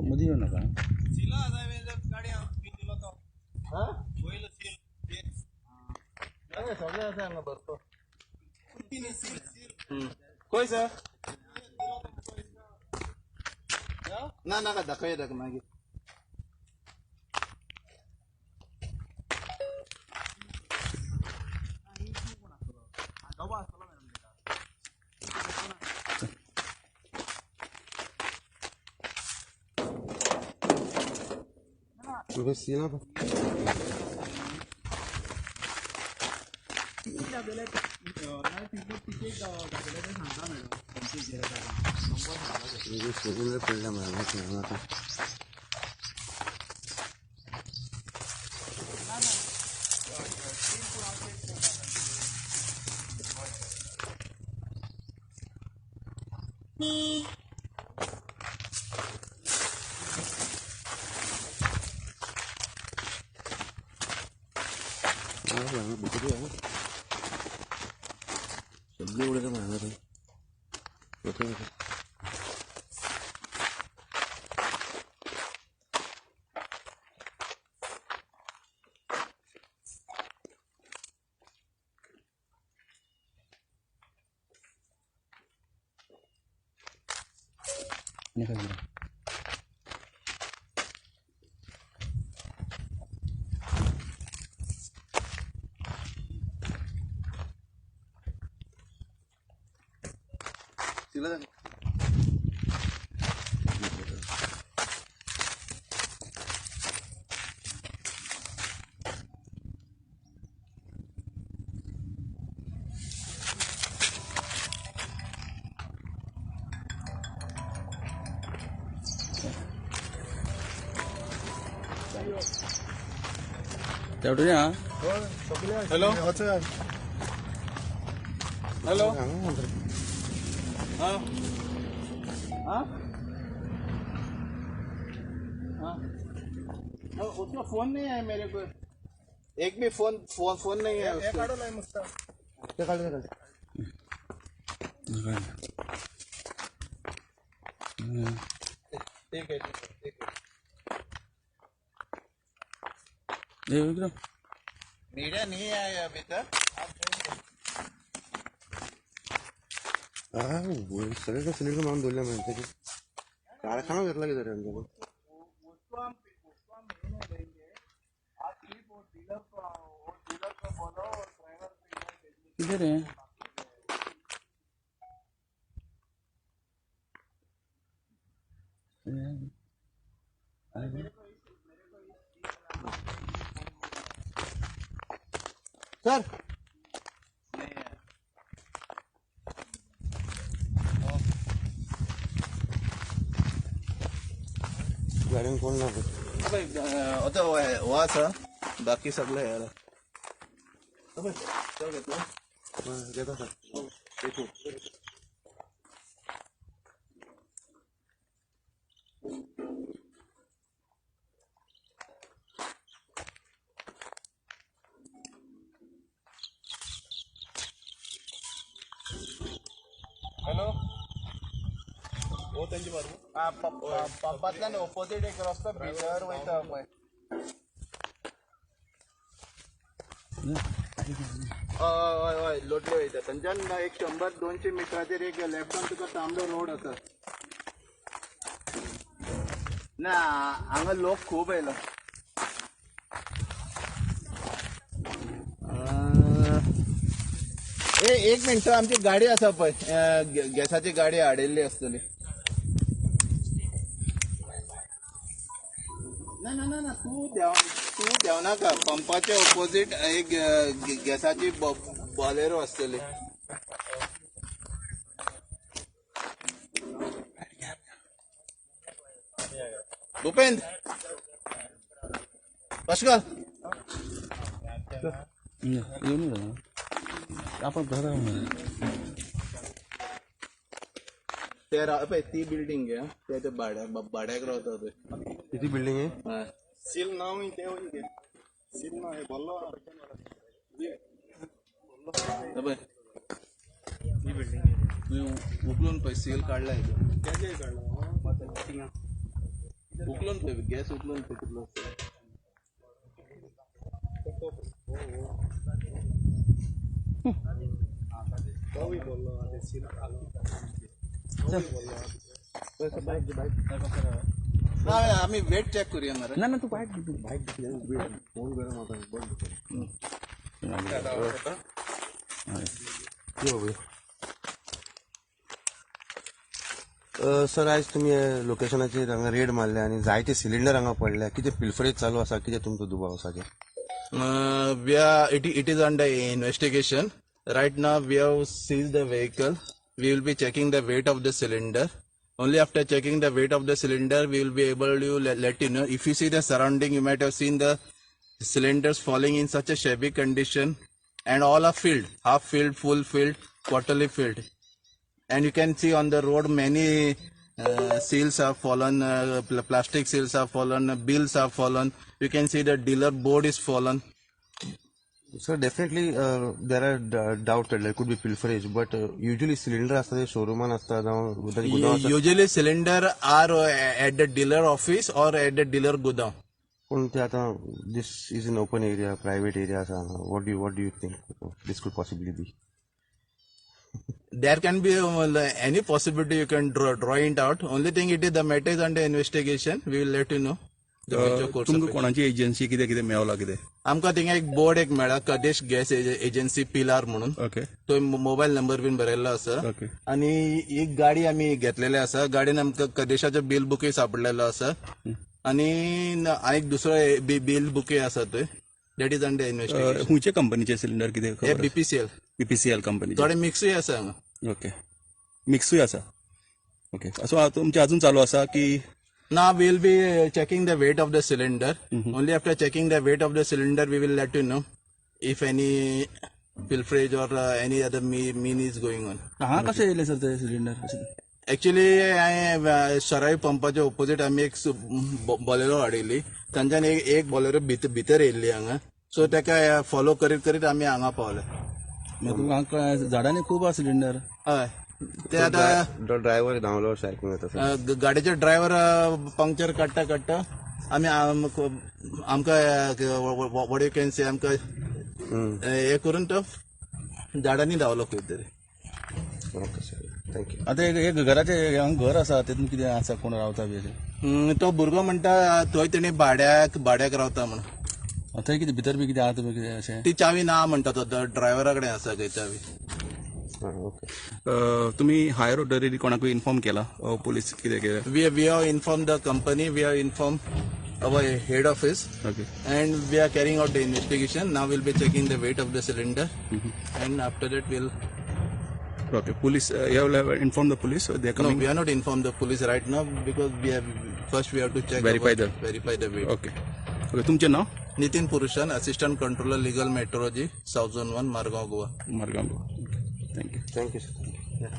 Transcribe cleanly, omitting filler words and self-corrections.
मध्ये येऊ नका. कोई सर ना ना दाखवूया दाखव मागे Vecina, pô. सगळे उडे मागणार आहे. निकाल तेवढं हॅलो हेलो हाँ हाँ हाँ उसका फोन नहीं है मेरे को एक भी फोन नहीं है ठीक है मीडिया नहीं आया अभी तक सगळे का सिलेंडर मारून दोनल्या माहिती कारखाना घेतला की तरी किधर है सर गाड्यान कोण ना आता वाच बाकी सगळं यार घेता सर हॅलो हो त्यांची बरोबर पंपातल्यान ऑपोजिट एक रस्तो भितर वयता पळय हय हय लोटले वयता थंयच्यान एक 100-200 मिटराचेर एक लेफ्टान तुका तांबडो रोड आसा ना हांगा लोक खूब येयलो एक मिनट आमची गाडी आसा पळय गॅसाची गाडी हाडिल्ली आसतली ना ना ना ना तू देव नाका पंपाच्या ऑपोजिट एक गॅसाची बॉलेरो आसतली भूपेंद्र कशकाल आपण घर ती बिल्डिंग आहे त्याच्या भाड्याक राहता किती बिल्डिंग आहे सील नाव सील नाव आहे बोललो बिल्डिंग उकलून पै सील काढलाय काढला उकलून ठेव गॅस उकलून ठेव आम्ही वेट चेक करूया मरे ना तू बाईक फोन गरम होता सर आज तुम्ही लोकेशनाचे रेड मारले आणि जायते सिलिंडर हांगा पडले किती पिल्फरेज चालू असा किती तुमचो दुबाव असा it is under investigation. Right now we have seized the vehicle. We will be checking the weight of the cylinder. Only after checking the weight of the cylinder we will be able to let you know. If you see the surrounding, you might have seen the cylinders falling in such a shabby condition, and all are filled, half filled, full filled, quarterly filled. And you can see on the road many seals have fallen, plastic seals have fallen, bills have fallen. You can see the dealer board is fallen. Sir, definitely there are doubt that there could be pilferage, but usually cylinder असतात showroom असतात. Usually cylinder are at the dealer office or at the dealer godown. पण ते आता this is an open area, private area. What do you think this could possibly be? There can be any possibility. You can draw it out. Only thing it is the matter is under investigation. We will let you know. तुमकां कोणाची agency कितें कितें मेवला कितें आमकां थिंगा एक board एक मेळ्ळा कदेश गॅस एजन्सी पिलार म्हणून ओके तो मोबाईल नंबर बीन बरयल्लो आसा ओके आनी एक गाडी आमी घेतलेली आसा गाडीन आमकां कदेशाचो बिल बुकय सापडलेलो आसा आनी एक दुसरो बिल बुकय आसा थंय दॅट इज अंडर इन्व्हेस्टिगेशन खंयचे कंपनीचे सिलिंडर कितें बीपीसीएल कंपनी थोडे मिक्सूय आसा हांगा ओके मिक्सूय आसा ओके सो तुमचे अजून चालू आसा की Now we will be checking the weight of the cylinder. Only after checking the weight of the cylinder, we will let you know if any pilferage or any other mean is going on. हां कशें येयले sir ते cylinder Actually, सराई पंपाच्या opposite आम्ही एक बॉलेरो हाडिल्ली तांच्यान एक बॉलेरो भितर येयल्ली हांगा सो ताका फॉलो करीत करीत आमी हांगा पावले झाडांनी खूब आसा सिलिंडर हय ते आता ड्रायव्हर धांवलो सारकें गाडीचे ड्रायव्हर पंक्चर काडटा आमी आमकां वॉट यू कॅन से आमकां हे करून तो झाडांनी धांवलो खंय तरी ओके सर थँक्यू आतां एक घराचें घर आसा तेतून कितें आसा कोण रावता बी तो भुरगो म्हणटा थंय तेणी भाड्याक रावता म्हणून थंय कितें भितर बी कितें आहा तुमी कितें अशें ती चावी ना म्हणटा तो ड्रायव्हरा कडेन आसा खंय चावी तुम्ही हायर ऑर्डरी कोणाकूय इन्फॉर्म केला पोलीस कितें केलें we have informed the company, we have informed our head office, okay, and we are carrying out the investigation. Now we'll be checking the weight of the cylinder, and after that we'll. Okay, police. You have informed the police. They are coming. No, we are not informed the police right now because we have to check verify the weight. Okay. Okay. तुमचे नाव Nitin पुरुषन, assistant controller legal metrology, South Zone 1, Margaon, Goa. Margaon. Thank you. Thank you, sir. Yeah.